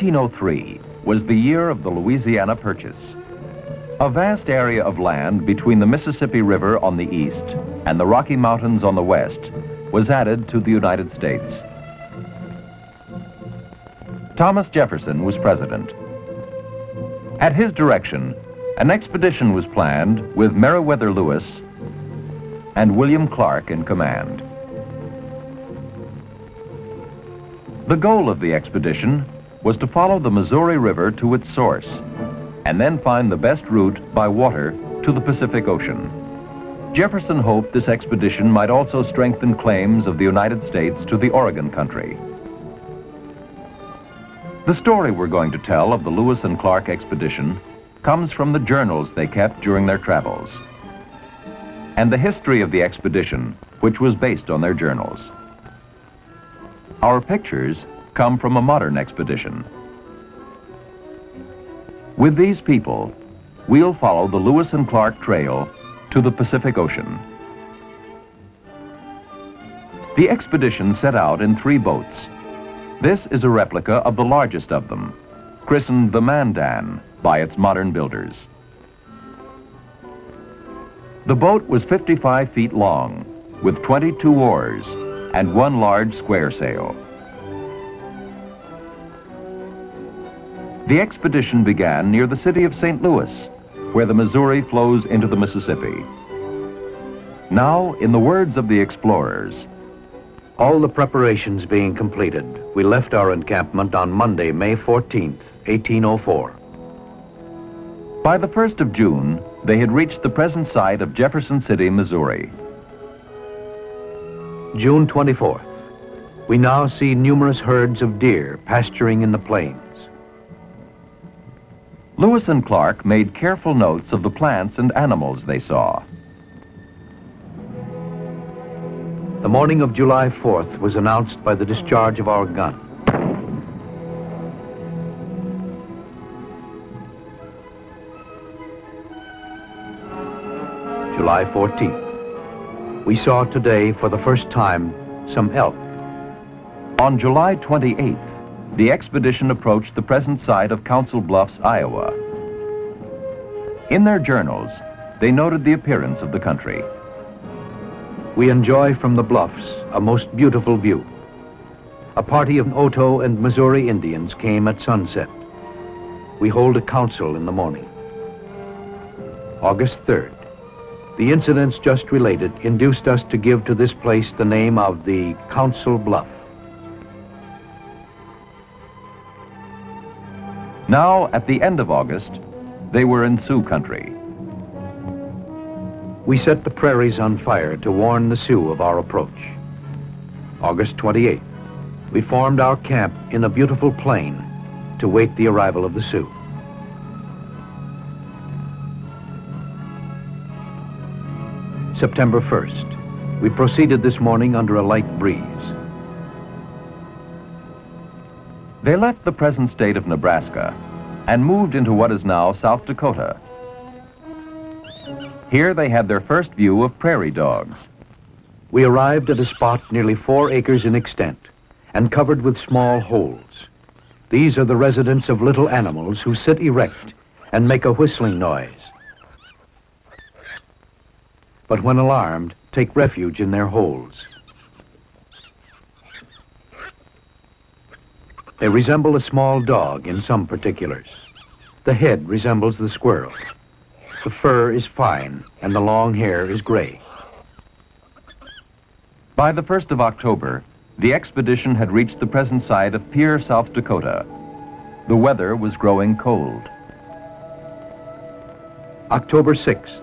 1803 was the year of the Louisiana Purchase. A vast area of land between the Mississippi River on the east and the Rocky Mountains on the west was added to the United States. Thomas Jefferson was president. At his direction, an expedition was planned with Meriwether Lewis and William Clark in command. The goal of the expedition was to follow the Missouri River to its source and then find the best route by water to the Pacific Ocean. Jefferson hoped this expedition might also strengthen claims of the United States to the Oregon country. The story we're going to tell of the Lewis and Clark expedition comes from the journals they kept during their travels and the history of the expedition, which was based on their journals. Our pictures come from a modern expedition. With these people, we'll follow the Lewis and Clark Trail to the Pacific Ocean. The expedition set out in 3 boats. This is a replica of the largest of them, christened the Mandan by its modern builders. The boat was 55 feet long, with 22 oars and 1 large square sail. The expedition began near the city of St. Louis, where the Missouri flows into the Mississippi. Now, in the words of the explorers, all the preparations being completed, we left our encampment on Monday, May 14th, 1804. By the 1st of June, they had reached the present site of Jefferson City, Missouri. June 24th. We now see numerous herds of deer pasturing in the plains. Lewis and Clark made careful notes of the plants and animals they saw. The morning of July 4th was announced by the discharge of our gun. July 14th. We saw today for the first time some elk. On July 28th, the expedition approached the present site of Council Bluffs, Iowa. In their journals, they noted the appearance of the country. We enjoy from the bluffs a most beautiful view. A party of Oto and Missouri Indians came at sunset. We hold a council in the morning. August 3rd. The incidents just related induced us to give to this place the name of the Council Bluff. Now, at the end of August, they were in Sioux country. We set the prairies on fire to warn the Sioux of our approach. August 28th, we formed our camp in a beautiful plain to wait the arrival of the Sioux. September 1st, we proceeded this morning under a light breeze. They left the present state of Nebraska and moved into what is now South Dakota. Here they had their first view of prairie dogs. We arrived at a spot nearly 4 acres in extent and covered with small holes. These are the residents of little animals who sit erect and make a whistling noise. But when alarmed, take refuge in their holes. They resemble a small dog in some particulars. The head resembles the squirrel. The fur is fine and the long hair is gray. By the 1st of October, the expedition had reached the present site of Pierre, South Dakota. The weather was growing cold. October 6th.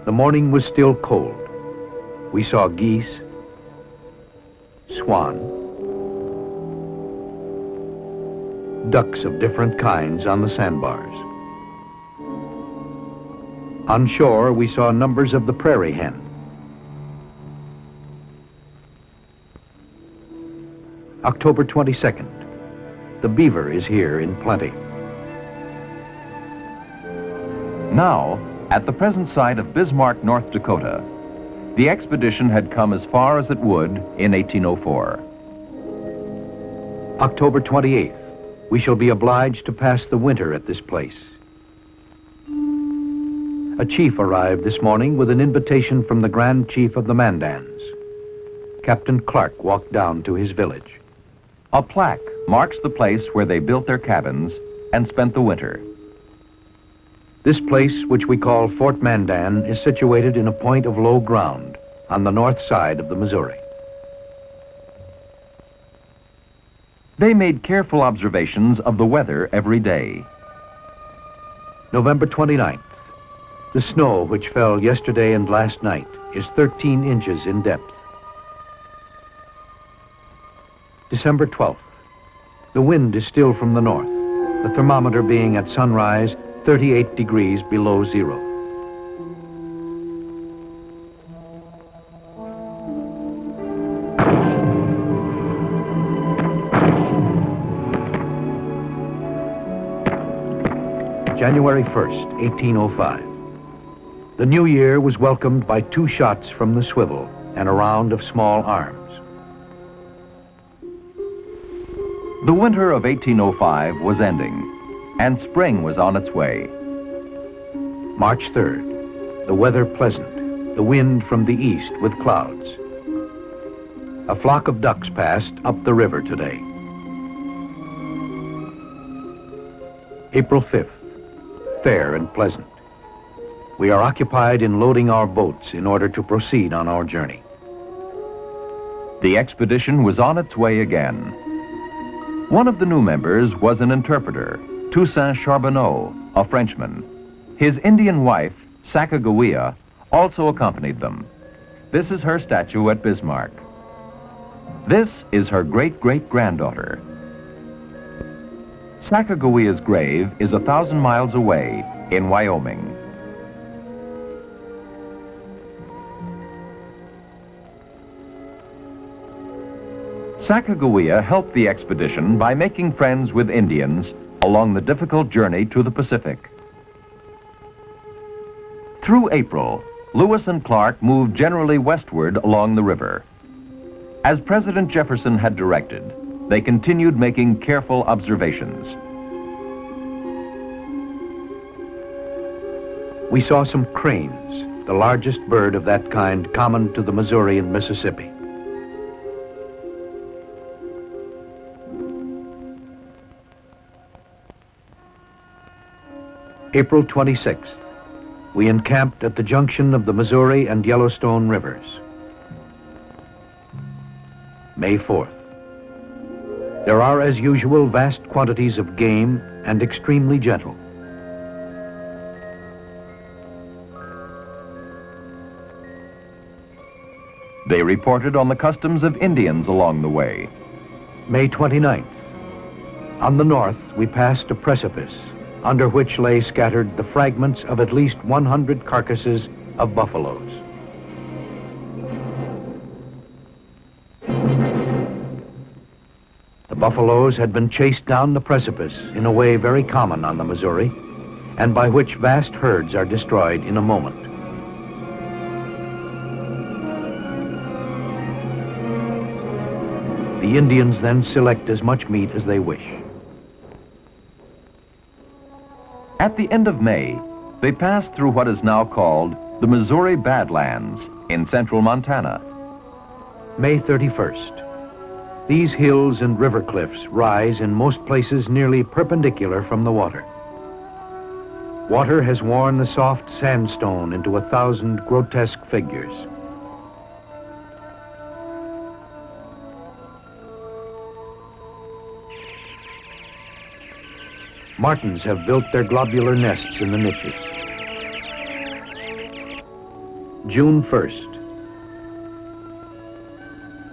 The morning was still cold. We saw geese, swan, ducks of different kinds on the sandbars. On shore, we saw numbers of the prairie hen. October 22nd. The beaver is here in plenty. Now, at the present site of Bismarck, North Dakota, the expedition had come as far as it would in 1804. October 28th. we shall be obliged to pass the winter at this place. A chief arrived this morning with an invitation from the Grand Chief of the Mandans. Captain Clark walked down to his village. A plaque marks the place where they built their cabins and spent the winter. This place, which we call Fort Mandan, is situated in a point of low ground on the north side of the Missouri. They made careful observations of the weather every day. November 29th. The snow which fell yesterday and last night is 13 inches in depth. December 12th. The wind is still from the north, the thermometer being at sunrise 38 degrees below zero. January 1st, 1805. The new year was welcomed by 2 shots from the swivel and a round of small arms. The winter of 1805 was ending, and spring was on its way. March 3rd, the weather pleasant, the wind from the east with clouds. A flock of ducks passed up the river today. April 5th, fair and pleasant. We are occupied in loading our boats in order to proceed on our journey. The expedition was on its way again. One of the new members was an interpreter, Toussaint Charbonneau, a Frenchman. His Indian wife, Sacagawea, also accompanied them. This is her statue at Bismarck. This is her great-great-granddaughter. Sacagawea's grave is 1,000 miles away in Wyoming. Sacagawea helped the expedition by making friends with Indians along the difficult journey to the Pacific. Through April, Lewis and Clark moved generally westward along the river. As President Jefferson had directed, they continued making careful observations. We saw some cranes, the largest bird of that kind common to the Missouri and Mississippi. April 26th. We encamped at the junction of the Missouri and Yellowstone rivers. May 4th. There are, as usual, vast quantities of game and extremely gentle. They reported on the customs of Indians along the way. May 29th. On the north, we passed a precipice under which lay scattered the fragments of at least 100 carcasses of buffaloes. The buffaloes had been chased down the precipice in a way very common on the Missouri, and by which vast herds are destroyed in a moment. The Indians then select as much meat as they wish. At the end of May, they passed through what is now called the Missouri Badlands in central Montana. May 31st. These hills and river cliffs rise in most places nearly perpendicular from the water. Water has worn the soft sandstone into 1,000 grotesque figures. Martins have built their globular nests in the niches. June 1st.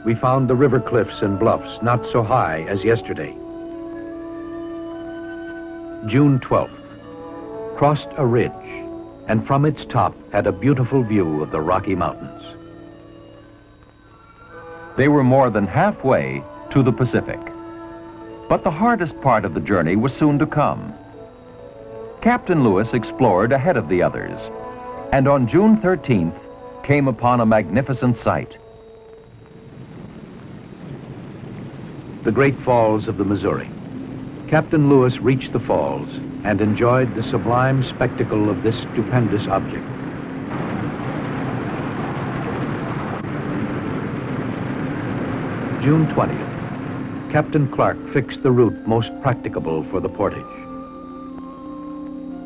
We found the river cliffs and bluffs not so high as yesterday. June 12th. Crossed a ridge, and from its top had a beautiful view of the Rocky Mountains. They were more than halfway to the Pacific. But the hardest part of the journey was soon to come. Captain Lewis explored ahead of the others, and on June 13th came upon a magnificent sight. The Great Falls of the Missouri. Captain Lewis reached the falls and enjoyed the sublime spectacle of this stupendous object. June 20th, Captain Clark fixed the route most practicable for the portage.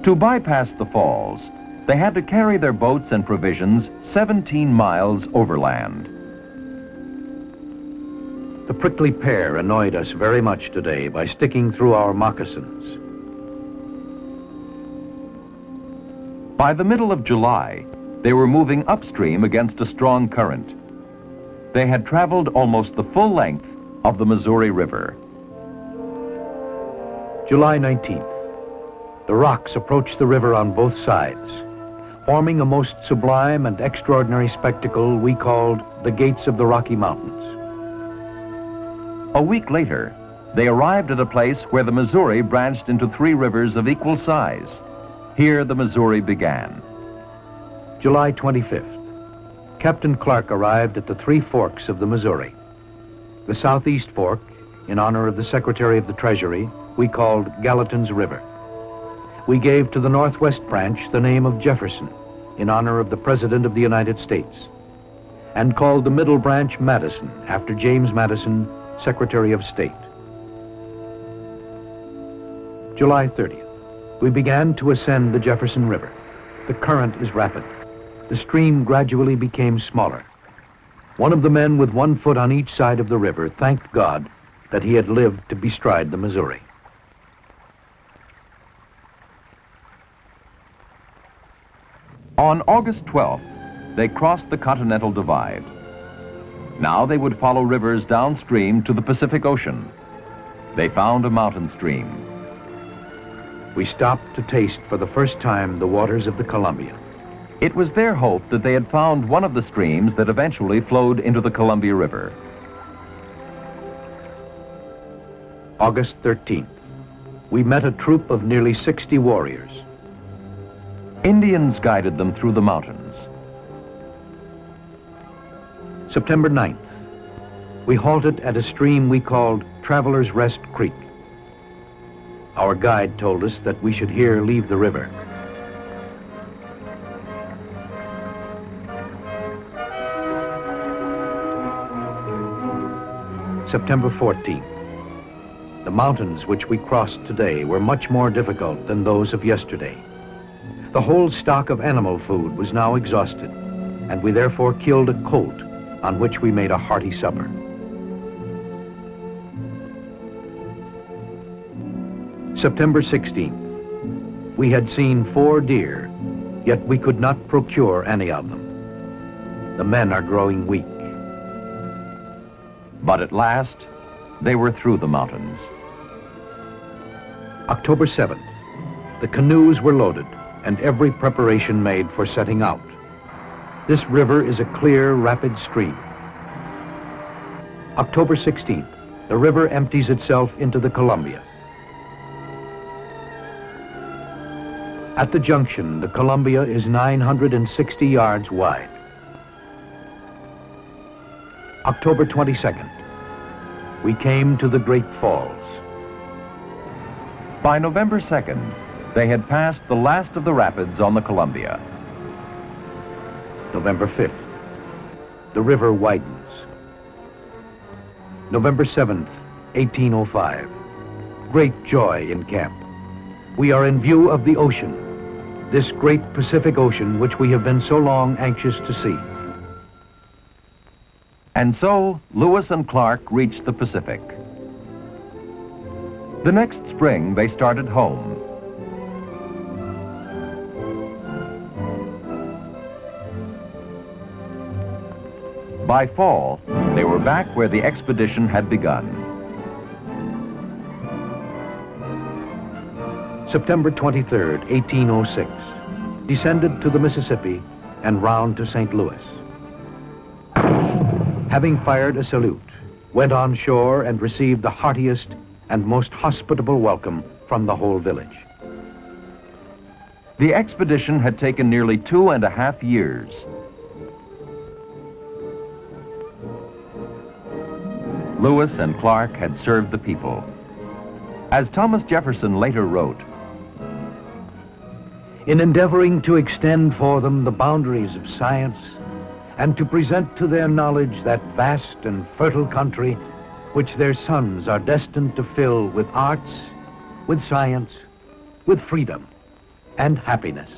To bypass the falls, they had to carry their boats and provisions 17 miles overland. The prickly pear annoyed us very much today by sticking through our moccasins. By the middle of July, they were moving upstream against a strong current. They had traveled almost the full length of the Missouri River. July 19th. The rocks approached the river on both sides, forming a most sublime and extraordinary spectacle we called the Gates of the Rocky Mountains. A week later, they arrived at a place where the Missouri branched into 3 rivers of equal size. Here the Missouri began. July 25th. Captain Clark arrived at the 3 forks of the Missouri. The southeast fork, in honor of the Secretary of the Treasury, we called Gallatin's River. We gave to the northwest branch the name of Jefferson, in honor of the President of the United States, and called the middle branch Madison, after James Madison, Secretary of State. July 30th. We began to ascend the Jefferson River. The current is rapid. The stream gradually became smaller. One of the men with 1 foot on each side of the river thanked God that he had lived to bestride the Missouri. On August 12th, they crossed the Continental Divide. Now they would follow rivers downstream to the Pacific Ocean. They found a mountain stream. We stopped to taste for the first time the waters of the Columbia. It was their hope that they had found one of the streams that eventually flowed into the Columbia River. August 13th. We met a troop of nearly 60 warriors. Indians guided them through the mountains. September 9th. We halted at a stream we called Traveler's Rest Creek. Our guide told us that we should here leave the river. September 14th. The mountains which we crossed today were much more difficult than those of yesterday. The whole stock of animal food was now exhausted, and we therefore killed a colt on which we made a hearty supper. September 16th. We had seen 4 deer, yet we could not procure any of them. The men are growing weak. But at last, they were through the mountains. October 7th. The canoes were loaded and every preparation made for setting out. This river is a clear, rapid stream. October 16th. The river empties itself into the Columbia. At the junction, the Columbia is 960 yards wide. October 22nd. We came to the Great Falls. By November 2nd, they had passed the last of the rapids on the Columbia. November 5th. The river widens. November 7th, 1805. Great joy in camp. We are in view of the ocean, this great Pacific Ocean which we have been so long anxious to see. And so, Lewis and Clark reached the Pacific. The next spring, they started home. By fall, they were back where the expedition had begun. September 23rd, 1806. Descended to the Mississippi and round to St. Louis. Having fired a salute, went on shore and received the heartiest and most hospitable welcome from the whole village. The expedition had taken nearly 2.5 years. Lewis and Clark had served the people. As Thomas Jefferson later wrote, in endeavoring to extend for them the boundaries of science and to present to their knowledge that vast and fertile country which their sons are destined to fill with arts, with science, with freedom, and happiness.